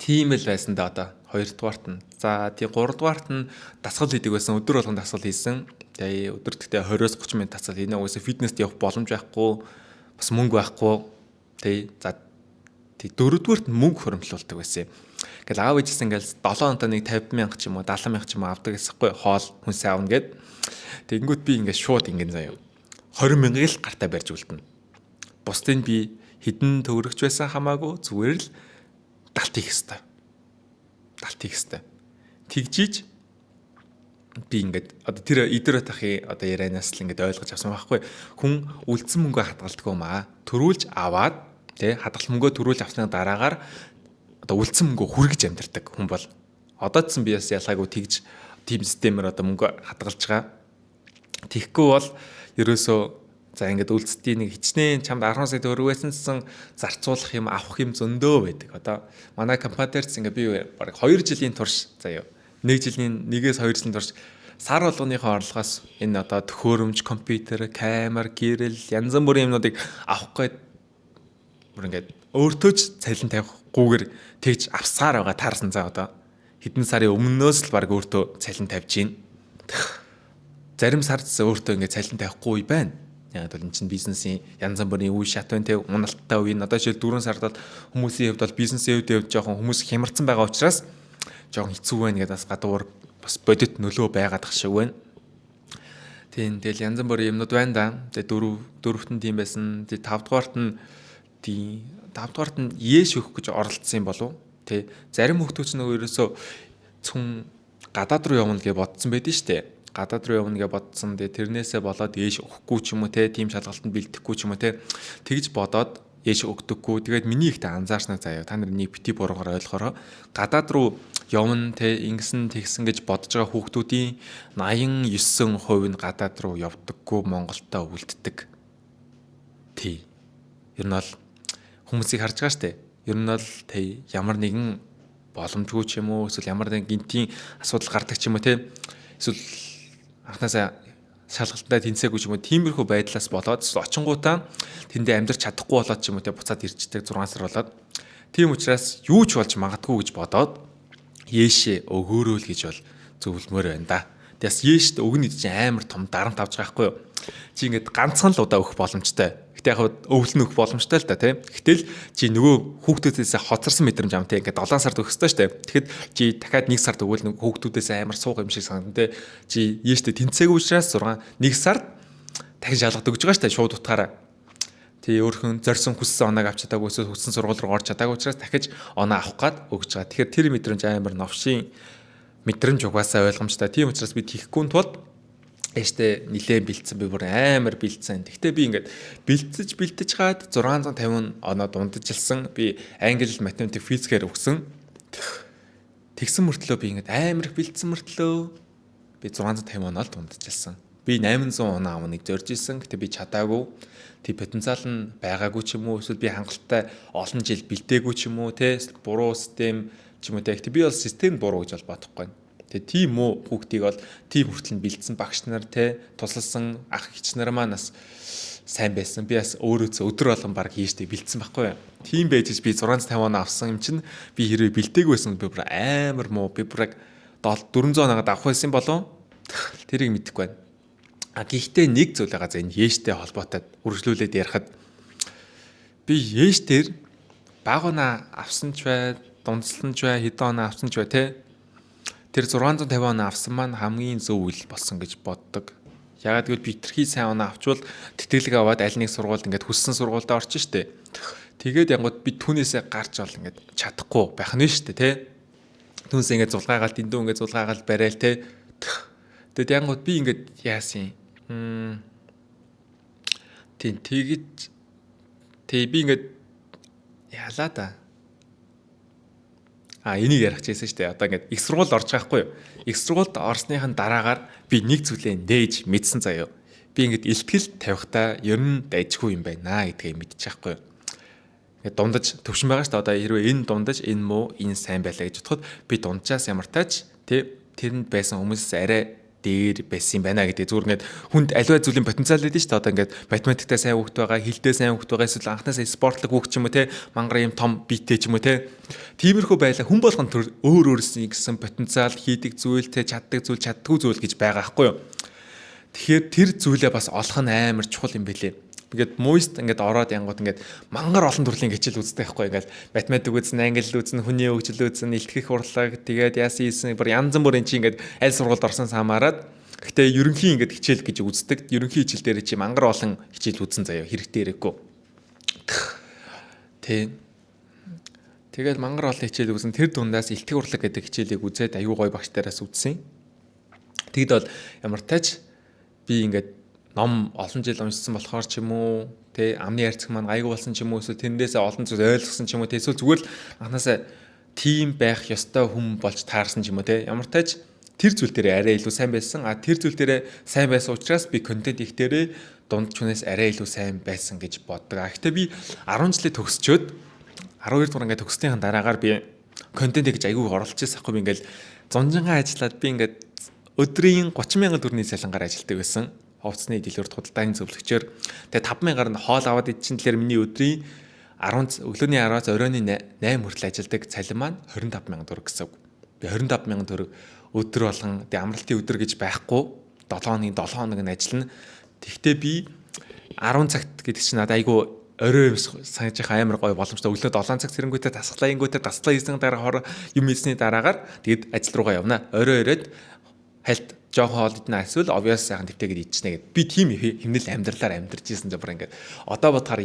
Тийм л байсан да одоо 2-дугаарт нь. За тий 3-дугаарт нь дасгал хийдэг байсан. Өдөр болгон дасгал хийсэн. Тэгээ өдөр тэгтээ 20-30 минут дасгал хийнэ. Угсаа фитнест явах боломж байхгүй, бас мөнгө байхгүй. Тий. За тий 4-дугаарт нь мөнгө хөрөмжлүүлдэг байсан. Ингээл аав ээжээс ингээл 7 оноо нэг 50,000 ч юм уу 70,000 ч юм уу авдаг гэсэхгүй хоол хүнс аавна гэд. Тэгэнгүүт би ингээд шууд ингээд заяа 20,000-ыг л гартаа барьж үлдэнэ. Бусдын би хідэн төгрөгч байсан хамаагүй зүгээр л далт хийх хэвээр. Тэгжиж би ингээд одоо тэр идэрэ тахын одоо ярианаас л ингээд ойлгож авсан байхгүй. Хүн үлдсэн мөнгөө хадгалдаг юм аа. Төрүүлж аваад тий хадгалсан мөнгөө төрүүлж авсны дараагаар одоо үлдсэн мөнгөө хүргэж амьдэрдэг хүн бол одоо ч би бас ялгаагүй тэгж тим системээр одоо мөнгө хадгалж байгаа. Тэгхгүй бол ерөөсөө за ингээд үлдсдийн нэг хичнээн чамд 10 сая төгрөг байсансан зарцуулах юм авах юм зөндөө байдаг. Одоо манай компьютерч ингээд би баг 2 жилийн турш заяа 1 жилийн 1-2 жилийн турш сар болгоныхоо орлогоос энэ одоо төхөөрөмж, компьютер, камер, гэрэл янз бүрийн юмнуудыг авах гээд бүр ингээд өөртөө ч цалин тавихгүйгээр тэгж авсаар байгаа таарсан цаа одоо. Хэдэн сарын өмнөөс л баг өөртөө цалин тавьж гин. Зарим сард өөртөө ингээд цалин тавихгүй байна. Яг бол эн чинь бизнесийн янз бүрийн үе шат байна те уналттай үе. Одоо жишээл 4 сард бол хүмүүсийн хувьд бол бизнесийн хувьд жоохон хүмүүс хямарсан байгаа учраас жоохон хэцүү байна гэдэг бас гадуур бас бодит нөлөө байгаад тах шиг байна. Тийм тэгэл янз бүрийн юмнууд байна да. Тэгээ дөрөвтөн тийм байсан. Тэгээ 5 дугаарт нь яэш өгөх гэж оролцсон юм болов. Тэ зарим хүмүүс нөгөө ерөөсөө цүн гадаад руу явна гэж бодсон байдэн штэ. Гадаад руу явна гэж бодсон. Тэрнээсээ болоод яэш өгөхгүй ч юм уу те тим шалгалтанд бэлдэхгүй ч юм уу те тэгж бодоод яэш өгдөггүй. Тэгээд миний ихтэй анзаарснаа заяа. Та нар нэг бити буруугаар ойлгохороо гадаад руу явна те ингэсэн тэгсэн гэж бодож байгаа хүүхдүүдийн 89% нь гадаад руу явдаггүй Монголдо үлддэг. Тий. Ер нь бол хүмүүсийг харж байгаа штэ. Ер нь бол тий ямар нэгэн боломжгүй ч юм уу эсвэл ямар нэгэн гинтийн асуудал гардаг ч юм уу те эсвэл анхнаасаа шалгалтандаа тэнцээгүй ч юм уу тиймэрхүү байдлаас болоод очингуудаа тэндээ амьдрч чадахгүй болоод ч юм уу те буцаад ирчдэг 6 сар болоод тийм учраас юу ч болж магадгүй гэж бодоод яэшээ өгөөрөө л гэж бол зөвлөмөр байна да. Тэгээс яэшд өгнө гэж амар том дарамт авч байгаа байхгүй юу? Чи ингээд ганцхан л удаа өгөх боломжтой. Гэтэ яг өвлөн өгөх боломжтой л да тийм. Гэтэл чи нөгөө хүүхдүүдээс хоцорсон мэдрэмж ам тийм ингээд 7 сард өгөх ёстой шүү дээ. Тэгэхэд чи дахиад 1 сард өгвөл нөгөө хүүхдүүдээс амар суух юм шиг санагдана тийм. Чи яэшдээ тэнцээгүй учраас 1 сард дахин шалгалт өгж байгаа шүү дээ шууд утгаараа. Тий өөрхөн зорьсон хүссэн оноог авч чадаагүй эсвэл хүссэн сургууль руу орж чадаагүй учраас дахиж оноо авах гад өгж байгаа. Тэгэхээр тэр мэдрэмж амар новшийн мэдрэмж угаасаа ойлгомжтой. Тийм учраас би тийхгүй тулд эштэй нилээн бэлдсэн би бүр амар бэлдсэн. Гэхдээ би ингээд бэлдэж хаад 650 оноо дундажлсан. Би англи, математик, физикээр өгсөн. Тэгсэн мөртлөө би ингээд амар их бэлдсэн мөртлөө би 650 оноо дундажлсан. Би 800 оноо авныг зорж исэн. Гэтэ би чадаагүй. Тэг потенциал нь байгаагүй ч юм уу эсвэл би хангалттай олон жил бэлдээгүй ч юм уу те буруу систем ч юм уу те би бол систем буруу гэж бол бодохгүй. Тэг тийм үү хүүхдийг бол тийм хүртэл бэлдсэн багш нар те тусалсан ах хич нар маань бас сайн байсан. Би бас өөрөөсөө өдөр болгон баг хийжтэй бэлдсэн байхгүй юу. Тийм байж би 650 оноо авсан юм чинь би хэрвээ бэлдээгүй байсан би бүр амар муу би бүр 400 оноод авах байсан болов. Тэрийг мэдэхгүй байна. Гэхдээ нэг зүйл байгаа за энэ яэштэй холбоотой үргэлжлүүлээд ярихад би яэштэр баг оноо авсан ч бай, дундслан ч бай, хэдэн оноо авсан ч бай те тэр 650 оноо авсан маань хамгийн зөв үйл болсон гэж боддог. Ягаад гэвэл би хитрхи сайн оноо авчвал тэтгэлэг аваад аль нэг сургуульд ингээд хүссэн сургуульд орчих штэ. Тэгээд янгууд би түүнээсээ гарч бол ингээд чадахгүй байх нь штэ те. Түүнээсээ ингээд зулгаагаал дэндүү ингээд зулгаагаал барайл те. Тэгээд янгууд би ингээд яасан тийм тэгэж би ингээд яалаа да. Энийг ярих гэсэн шүү дээ. Одоо ингээд их сургуульд орж байгаа хгүй юу? Их сургуульд орсныхын дараагаар би нэг зүйлээ нээж мэдсэн заяа. Би ингээд илтгэл тавихтаа ер нь дайжгүй юм байна гэдгийг мэдчих байхгүй юу? Ингээд дундаж төвшин байгаа шүү дээ. Одоо хэрвээ энэ дундаж энэ муу энэ сайн байлаа гэж бодоход би дунджаас ямар тач тэрэнд байсан хүмүүсээс арай дээр байсан юм байна гэдэг зүгээр ингээд хүнд аливаа зүйлийн потенциал байдаг шүү дээ. Одоо ингээд математиктай сайн хүүхд байгаа, хэлдээ сайн хүүхд байгаа, эсвэл анхнаасаа спортлог хүүхд ч юм уу те, мангар юм том биетэй ч юм уу те. Тиймэрхүү байла хүн болгон өөр өөрсний гэсэн потенциал хийдэг зүйл те, чаддаг зүйл, чаддгүй зүйл гэж байгаа байхгүй юу. Тэгэхээр тэр зүйлээ бас олох нь амар чухал юм бэлээ. Ингээд муйст ингээд ороод янгууд ингээд мангар олон төрлийн хичээл үздэг байхгүй ингээд математик үзэн, англи үзэн, хүний хөгжил үзэн, илтгэх урлаг тэгээд яасан ийсэн бүр янз бүрийн чи ингээд аль сургуульд орсон самаараад гэтээ ерөнхий ингээд хичээл гэж үздэг. Ерөнхий хичээл дээр чи мангар олон хичээл үзэн заяа хэрэгтэй хэрэггүй. Тэгээд мангар олон хичээл үзэн тэр дундаас илтгэх урлаг гэдэг хичээлийг үзээд аюу гой багш тараас үзсэн. Тэгэд бол ямар тач би ингээд ном олон жил уншсан болохоор ч юм уу тэ амны хайрцаг маань гайгүй болсон ч юм уу эсвэл тэрнээсээ олон зүйл ойлгосон ч юм уу тэ эсвэл зүгээр л анханасаа тим байх ёстой хүн болж таарсан ч юм уу тэ ямар тач тэр зүйл дээр арай илүү сайн байсан тэр зүйл дээр сайн байсан учраас би контент их дээрээ дунд чунаас арай илүү сайн байсан гэж боддог. Гэхдээ би 10 жилээ төгсчөөд 12 дугаар ингээд төгснөхийн дараагаар би контент гэж айгүй оролцож байсан хгүй би ингээд зунжингаа ажиллаад би ингээд өдрийн 30,000 төгрөгийн цалингаар ажилладаг байсан. Хувцсны дэлгүүрт худалдааны зөвлөгчөөр тэгээ 5,000-аар нь хоол аваад идчихэн тэлэр миний өдрийн өглөөний 10-аас оройн 8 хүртэл ажилладаг цалин маань 25,000 төгрөг гэсэн үг. Би 25,000 төгрөг өдөр болгон амралтын өдөр гэж байхгүй 7 хоног нь ажиллана. Тэгвэл би 10 цагт гэдэг чинь надад айгүй орой санаж их амар гоё боломжтой. Өглөө 7 цаг сэрэнгүүтээ тасглаа хийсэн дараа юм хийсний дараагаар тэгэд ажил руугаа явна. Орой ирээд хальт жоохон хоол идэнэ эсвэл obvious сайхан дэвтэйгээд идчихнэ гэд. Би тийм хэмнэл амьдралаар амьдарч ирсэн за бүр ингээд одоо бодохоор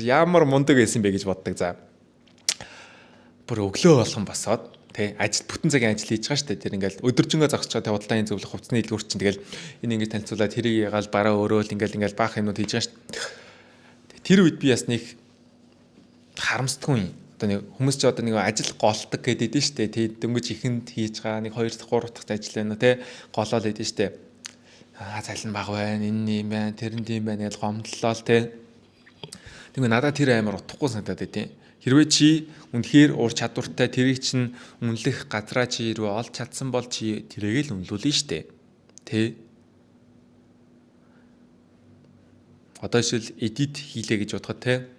ямар мундаг байсан бэ гэж боддог за. Бүр өглөө болгон босоод тий ажил бүтэн цагийн ажил хийж байгаа шүү дээ. Тэр ингээл өдөржингөө зогсож байгаа худалдааны зөвлөх хувцсны дэлгүүр чинь тэгэл энэ ингээд танилцуулаад тэрийг ягаал бараа өрөөл ингээл баах юмнууд хийж байгаа шүү дээ. Тэр үед би бас нэг харамсдаггүй юм. Одоо нэг хүмүүс ч одоо нэг ажил голдог гэдэг дээ шүү дээ. Тий дөнгөж ихэнд хийж байгаа нэг 2 дахь 3 дахь ажил байна тий голоод байдаг шүү дээ. Цалин бага байна, энэ юм байна, тэрэнд юм байна гэж гомдлоо тий. Тэгвэл надад тэр амар утгагүй санагдаад байдیں۔ Хэрвээ чи үнэхээр уур чадвартай тэрийг чинь үнэлэх газраа чи хэрвээ олж чадсан бол чи тэрийг л үнэлүүлнэ штэ. Тэ. Одоо жишээл эдит хийлээ гэж бодоход те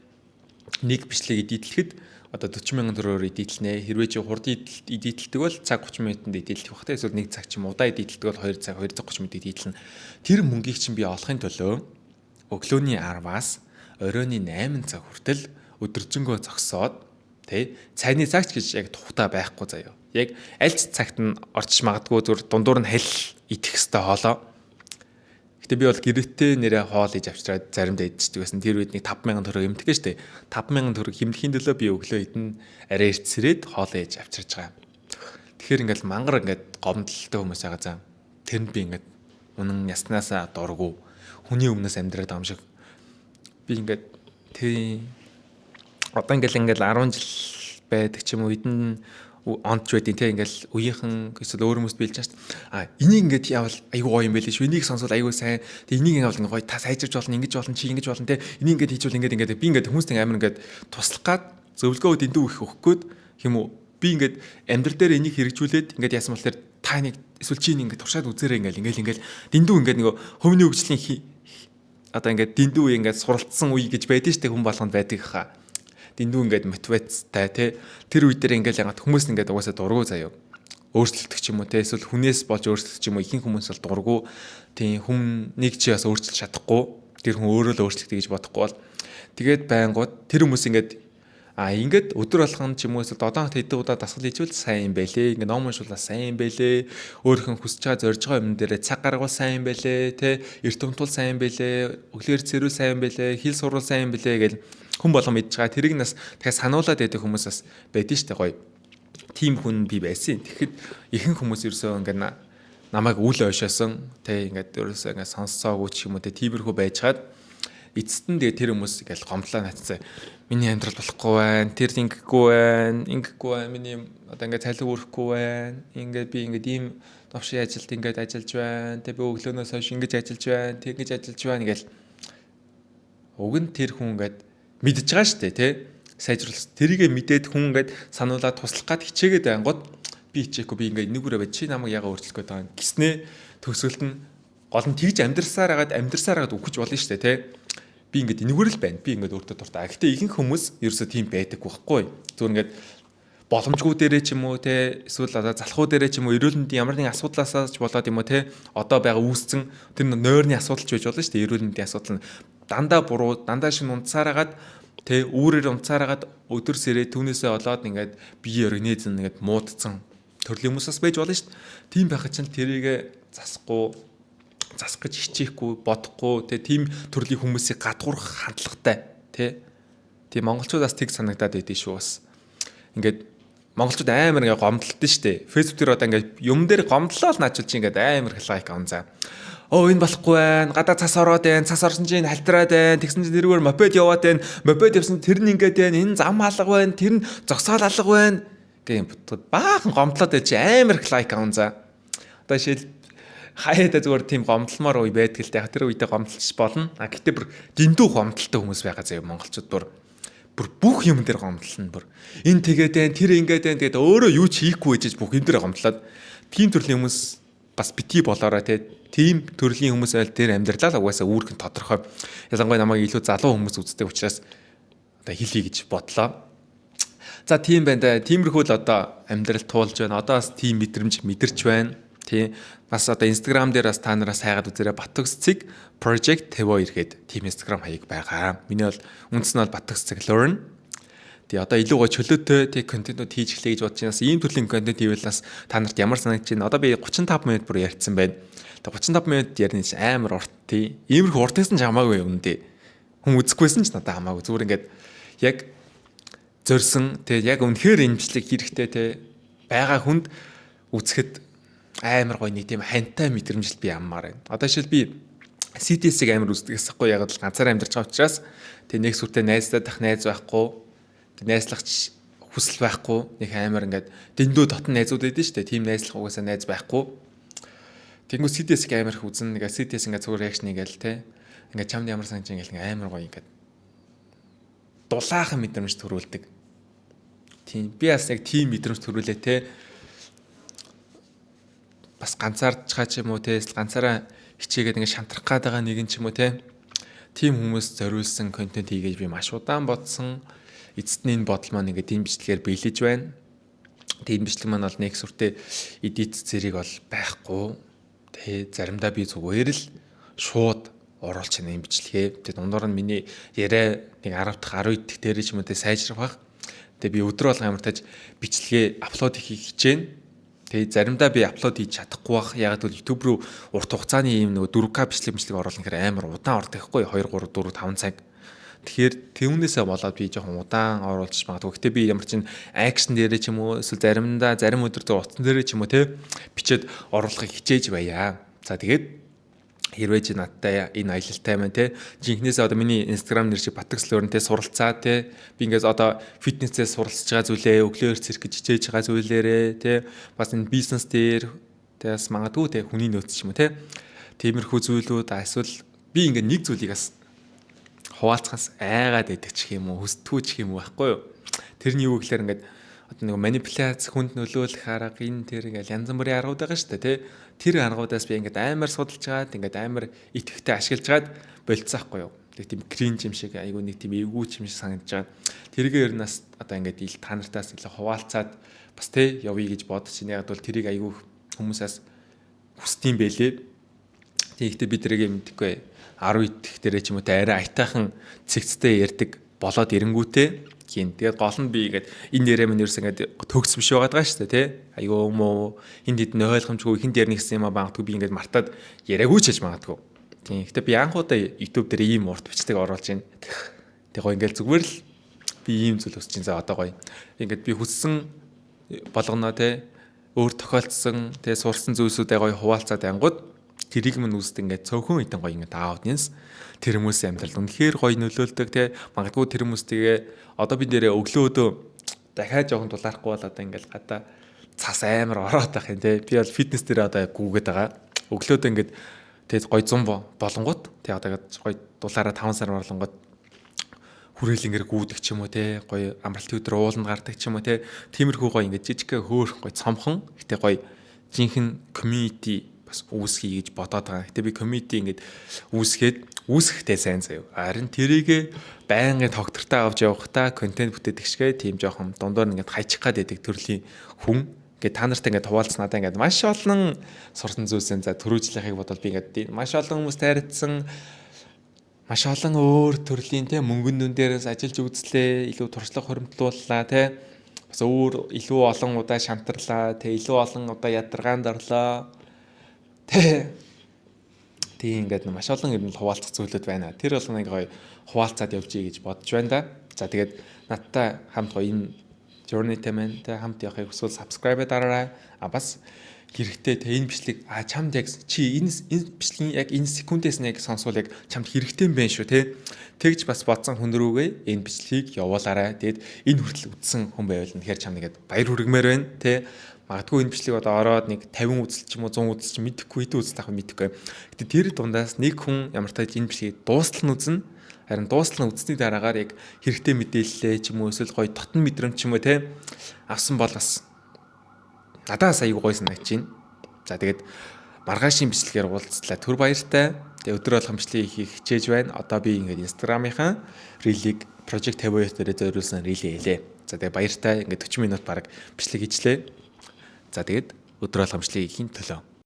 нэг бичлэг эдитлэхэд одоо 40,000 төгрөгөөр эдитлнэ. Хэрвээ чи хурд эдитлдэг бол цаг 30 минутанд эдитлэх бах те. Эсвэл 1 цаг ч юм удаа эдитлдэг бол 2 цаг 230 минут эдитлэнэ. Тэр мөнгийг чинь би олохын төлөө өглөөний 10-аас оройн 8 цаг хүртэл өдөржингөө зогсоод тий цайны цагт гэж яг тухтай байхгүй заяа. Яг аль ч цагт нь орчиж магадгүй зүр дундуур нь хэл идэх хэвээр хоолоо. Гэтэ би бол гэрэтээ нэрээ хоол хийж авчираад заримдаа идчихдэг байсан. Тэр үед нэг 5,000 төгрөг эмтгэж штэ. 5,000 төгрөг хэмнэхийн төлөө би өглөө идэн арай ирцсэрээд хоол хийж авчирч байгаа. Тэгэхээр ингээл мангар ингээд гомдолтой хүмүүс байгаа заа. Тэрэнд би ингээд үнэн яснаасаа дургу хүний өмнөөс амьдраад байгаа юм шиг. Би ингээд тий одоо ингээл 10 жил байдаг ч юм уу эдэн онч байдیں۔ Тэ ингээл үеийнхэн эсвэл өөр хүмүүст биелж байгаа шүү дээ. Энийг ингээд явал айгүй гоё юм байл шүү. Энийг сонсвол айгүй сайн. Тэ энийг явал гоё та сайжирч болно, ингэж болно, чи ингэж болно тэ. Энийг ингээд хийжүүл ингээд би ингээд хүмүүст амар ингээд туслах гад зөвлөгөө дэндүү их өгөх гээд юм уу. Би ингээд амьдрал дээр энийг хэрэгжүүлээд ингээд яасан бол та энийг эсвэл чи энийг ингээд туршаад үзээрэй ингээл дэндүү ингээд нөгөө хөвний хөгжлийн одоо ингээд дэндүү ингээд суралцсан үе гэж байдэн шүү дээ. Хүн болгонд байдаг хаа. Дэндүү ингээд мотивацтай тий тэр үе дээр ингээд ягаад хүмүүс ингээд угаасаа дургу заяа өөрчлөлтөх ч юм уу тий эсвэл хүнээс болж өөрчлөлтөх ч юм уу ихэнх хүмүүс бол дургу тий хүмнийг чи бас өөрчилж чадахгүй тэр хүн өөрөө л өөрчлөлтөө гэж бодохгүй бол тэгээд байнгут тэр хүмүүс ингээд өдөр болгон ч юм уу эсвэл 7 хоногт хэдэн удаа дасгал хийжвэл сайн юм байлээ ингээд ном уншуулаа сайн юм байлээ өөрийнхөө хүсэж байгаа зорж байгаа юм дээр цаг гаргавал сайн юм байлээ тий эрт өмтул сайн юм байлээ өглөөр цэрүүл сайн юм байлээ хил сурвал сайн юм байлээ гэл хүн болгон мэдж байгаа. Тэрийг нас дахиад сануулад байдаг хүмүүс бас байдэн штэ гоё. Тим хүн би байсан. Тэгэхэд ихэнх хүмүүс ерөөсөө ингээд намайг үл ойшоосон. Тэ ингээд ерөөсөө ингээд сонссоогүй ч юм уу тэ тиймэрхүү байжгаад эцэст нь тэр хүмүүс ингээд гомдлоо натцаа. Миний амьдрал болохгүй байна. Тэр ингэхгүй байна. Миний одоо ингээд цалин өрөхгүй байна. Ингээд би ингээд ийм новшийн ажилд ингээд ажиллаж байна. Тэ би өглөөнөөс хойш ингэж ажиллаж байна. Тэгэж ажиллаж байна гэл. Уг нь тэр хүн ингээд мэдж байгаа шүү дээ тий сайжруулах тэрийгэ мэдээд хүн ингээд сануулаад туслах гад хичээгээд байнгут би хичээхгүй би ингээд энэгүүрээ бай чи намайг яга өөрчлөх гээд байгаа юм гиснээ төгсгөлт нь гол нь тэгж амьдрсаар хагаад өгөх болно шүү дээ тий би ингээд энэгүүр л байна би ингээд өөртөө дуртай гэхдээ ихэнх хүмүүс ерөөсөө тийм байдаг байхгүй зүгээр ингээд боломжгүй дээрээ ч юм уу те эсвэл одоо залхуу дээрээ ч юм уу эрүүл мэндийн ямар нэгэн асуудлаасаа ч болоод юм уу те одоо байгаа үүсцэн тэр нойрны асуудал ч байж болно шүү дээ эрүүл мэндийн асуудал нь дандаа буруу дандаа шин унтсараагаад тэ үүрээр унтсараагаад өдөр сэрээ түүнээсээ олоод ингээд бие организм ингээд муудсан төрлийн хүмүүсээс байж болно шүү дээ тийм байхад чинь тэрийг засах гэж хичээхгүй бодохгүй тэ тийм төрлийн хүмүүсийг гадуурх хандлагатай тийм монголчуудаас тэг санагдаад байдیں шүү бас ингээд монголчууд амар ингээд гомдлолтой шүү дээ фэйсбүүк дээр одоо ингээд юм дээр гомдлол наачул чи ингээд амар их лайк аван за энэ болохгүй байна. Гадаа цас ороод байна. Цас орсон чинь халтраад байна. Тэгсэн чинь тэрүүгээр мопед яваад байна. Мопед явсан тэр нь ингээд байна. Энэ зам алга байна. Тэр нь зогсоол алга байна. Гэм бутгад баахан гомдлоод байж амар их лайк аван за. Одоо шил хаяада зүгээр тийм гомдлмоор үе байдаг л дээ. Тэр үедээ гомдлч болно. Гэтэ бүр дэндүү гомдлтой хүмүүс байгаа заяа монголчууд бүр бүх юм дээр гомдлно бүр. Энэ тэгээд байна. Тэр ингээд байна. Тэгээд өөрөө юу ч хийхгүй байж бүх юм дээр гомдлоод тийм төрлийн хүмүүс бас бити болоорой тийм төрлийн хүмүүс айл дээр амьдралаа угаасаа үүрхэн тодорхой. Ялангуяа намайг илүү залуу хүмүүс үздэг учраас одоо хэлье гэж бодлоо. За тийм байна да. Тиймэрхүү л одоо амьдрал туулж байна. Одоо бас тийм мэдрэмж мэдэрч байна. Тий. Бас одоо Instagram дээр бас та нараас хайгаад үзээрэй. Battox-ig Project Tevo иргээд тийм Instagram хаяг байгаа. Миний бол үндс нь бол Battox-ig Learn. Тэгээ одоо илүү гоо чөлөөтэй тий контентууд хийж эхлэе гэж бодож байна. Ийм төрлийн контент хийвэл бас та нарт ямар санагдаж байна? Одоо би 35 минут бүр ярьсан байна. Тэгээ 35 минут ярина чинь амар урт тий. Иймэрхүү уртсан ч хамаагүй юм дээ. Хүн үзэхгүйсэн ч надад хамаагүй. Зүгээр ингээд яг зорьсон тэгээ яг үнэхээр имжлэг хэрэгтэй те байгаа хүнд үзэхэд амар гоё нэг тийм хантай мэдрэмжил би аммаар байна. Одоо жишээл би CTS-ийг амар үздэгээс хгүй яг л ганцаараа амьдарч байгаа учраас тэгээ нэг сүртэй найзтай дах найз байхгүй тэгээ найзлагч хүсэл байхгүй нэг амар ингээд дэндүү дотн найзууд байдэн шүү дээ. Тийм найзлах угаасаа найз байхгүй. Тэнгүү CTS-ийг амар их үзэн нэг CTS ингээд зүгээр реакшн ингээл те ингээд чамд ямар санаж ингээл амар гоё ингээд дулаахан мэдрэмж төрүүлдэг. Тийм би бас яг тийм мэдрэмж төрүүлээ те. Бас ганцаардчгаа ч юм уу те ганцаараа хичээгээд ингэ шантрах гээд байгаа нэг юм ч юм уу те. Тийм хүмүүс зориулсан контент хийгээд би маш удаан бодсон. Эцэст нь энэ бодол маань ингэ тийм бичлэгээр биелэж байна. Тийм бичлэг маань бол нэг сүртэй эдит зэрэг бол байхгүй. Тэ заримдаа би зүгээр л шууд оруулж байна юм бичлэгээ. Тэ дундуур нь миний яриа нэг 10 дахь 12 дахь дээр ч юм уу тэ сайжрах. Тэгээ би өдрөө болго ямар тааж бичлэгээ аплод хийх хичээн. Тэгээ заримдаа би аплод хийж чадахгүй бах. Яг л YouTube руу урт хугацааны юм нөгөө 4K бичлэг оруулах гэхээр амар удаан ордог байхгүй 2 3 4 5 цаг. Тэгэхээр түүнээсээ болоод би жоохон удаан оруулж магадгүй. Гэтэ би ямар чин акшн дээрээ ч юм уу эсвэл заримдаа зарим өдөр дээр утсан дээрээ ч юм уу те бичээд оруулахыг хичээж байя. За тэгээд хэрвээ чи надтай энэ аялалтай маань те жинхнээсээ одоо миний Instagram нэр чи Battox Learn-тэй суралцаа те би ингээс одоо фитнесээ суралцж байгаа зүйлээ өглөөр цэрэг хичээж байгаа зүйлээрээ те бас энэ бизнес дээр те бас магадгүй те хүний нөөц ч юм уу те тиймэрхүү зүйлүүд эсвэл би ингээ нэг зүйлийг бас хуваалцахаас айгаад идэх ч юм уу хүсдэггүй ч юм уу байхгүй юу тэрний юу гэхээр ингээд одоо нэг манипуляц хүнд нөлөөлөх арга энэ тэр ингээл янз бүрийн аргууд байгаа шүү дээ тий. Тэр аргуудаас би ингээд амар судалж чаад ингээд амар итгэвтэй ашиглаж чаад болцсоохгүй юу. Тэг тийм кринж юм шиг айгу нэг тийм эвгүй юм шиг санагдаж байгаа. Тэргээр нас одоо ингээд ил та нартаас илүү хуваалцаад бас тий явъя гэж бодож байна. Яг бол тэрийг айгу хүмүүсээс хүсдэм байлээ. Тэгэхдээ бид тэрийг мэдхгүй 10 идэх дээрээ ч юм уу те арай айтаахан цэгцтэй ярддаг болоод ирэнгүүтээ хийн. Тэгээд гол нь би ингээд энэ нэрээ минь ерөөс ингээд төгс биш байгаад байгаа шүү дээ тий. Айгүй мó хинд хитэн ойлгомжгүй хинд ярих гэсэн юм магадгүй би ингээд мартаад яриаггүй ч гэж магадгүй. Тийм. Гэтэ би анхудаа YouTube дээр ийм урт бичлэг оруулж байна. Тэг гоо ингээд зүгээр л би ийм зүйл өсч чинь за одоо гоё. Ингээд би хүссэн болгоно тий. Өөр тохиолдсон тий сурсан зүйлсүүдээ гоё хуваалцаад ангууд тэрийг мань үст ингээд цөөхөн хитэн гоё ингээд аудиенс тэр хүмүүсийн амьдралд үнэхээр гоё нөлөөлдөг тий. Магадгүй тэр хүмүүс тэгээ одоо би нэрээ өглөөдөө дахиад жоохон дулаарахгүй бол одоо ингээд гадаа цас амар ороод байх юм тий. Би бол фитнес дээр одоо гүгээд байгаа. Өглөөдөө ингээд тэгээ гоё 100 болонгууд тий одоо гоё дулаараа 5 сар болонгууд хүрээл ингээд гүйдэг ч юм уу тий. Гоё амралтын өдөр ууланд гардаг ч юм уу тий. Тиймэрхүү гоё ингээд жижигхэн хөөх гоё цомхон гэтээ гоё жинхэнэ community бас үүсгий гэж бодоод байгаа. Гэтэ би community ингээд үүсгэхдээ сайн заяа. Харин тэрийг байнгын тогтвортой авч явахдаа контент бүтээдэг шгэ тийм жоохон дундуур ингээд хайчих гад байдаг төрлийн хүн. Ингээд та нартай ингээд хуваалцсанадаа ингээд маш олон сурсан зүйлсээ за төрөөжлийнхийг бодвол би ингээд маш олон хүмүүс тайрцсан маш олон өөр төрлийн те мөнгөн дүн дээрээс ажиллаж үзлээ, илүү туршлага хоримтлууллаа те. Бас өөр илүү олон удаа шантарлаа, те илүү олон удаа ядаргаанд орлоо. Тийм ингээд маш олон юм хуваалцах зүйлүүд байна. Тэр бол нэг гоё хуваалцаад явжий гэж бодож байна да. За тэгээд надтай хамт гоё энэ journey-тэй маань тэ хамт явахыг хүсвэл subscribe дараарай. Бас хэрэгтэй тэ энэ бичлэг чамд яг чи энэ бичлэгийн яг энэ секундээс нэг сонсвол яг чамд хэрэгтэй юм байна шүү тэ. Тэгж бас бодсон хүн рүүгээ энэ бичлэгийг явуулаарай. Тэгээд энэ хүртэл үтсэн хүн байвал үнэхээр чамд ингээд баяр хүргэмээр байна тэ. Магадгүй энэ бичлэг одоо ороод нэг 50 үзэл ч юм уу 100 үзэл ч мэдэхгүй хэдэн үзэл авах мэдэхгүй. Гэтэ тэр дундаас нэг хүн ямар тааж энэ бичлэгийг дуустал нь үзнэ. Харин дуустал нь үзсний дараагаар яг хэрэгтэй мэдээлэлээ ч юм уу эсвэл гоё дотн мэдрэмж ч юм уу те авсан бол бас надаас аягүй гоё санагч байна. За тэгээд маргаашийн бичлэгээр уулзлаа. Түр баяртай. Тэгээ өдөр болгон бичлэгийг хийх хичээж байна. Одоо би ингээд Instagram-ийнхаа рилийг Project 50 дээр зориулсан рилээ хэлээ. За тэгээ баяртай ингээд 40 минут баг бичлэг хийчлээ. За тэгээд өдөр алгамжлалыг хийх төлөө.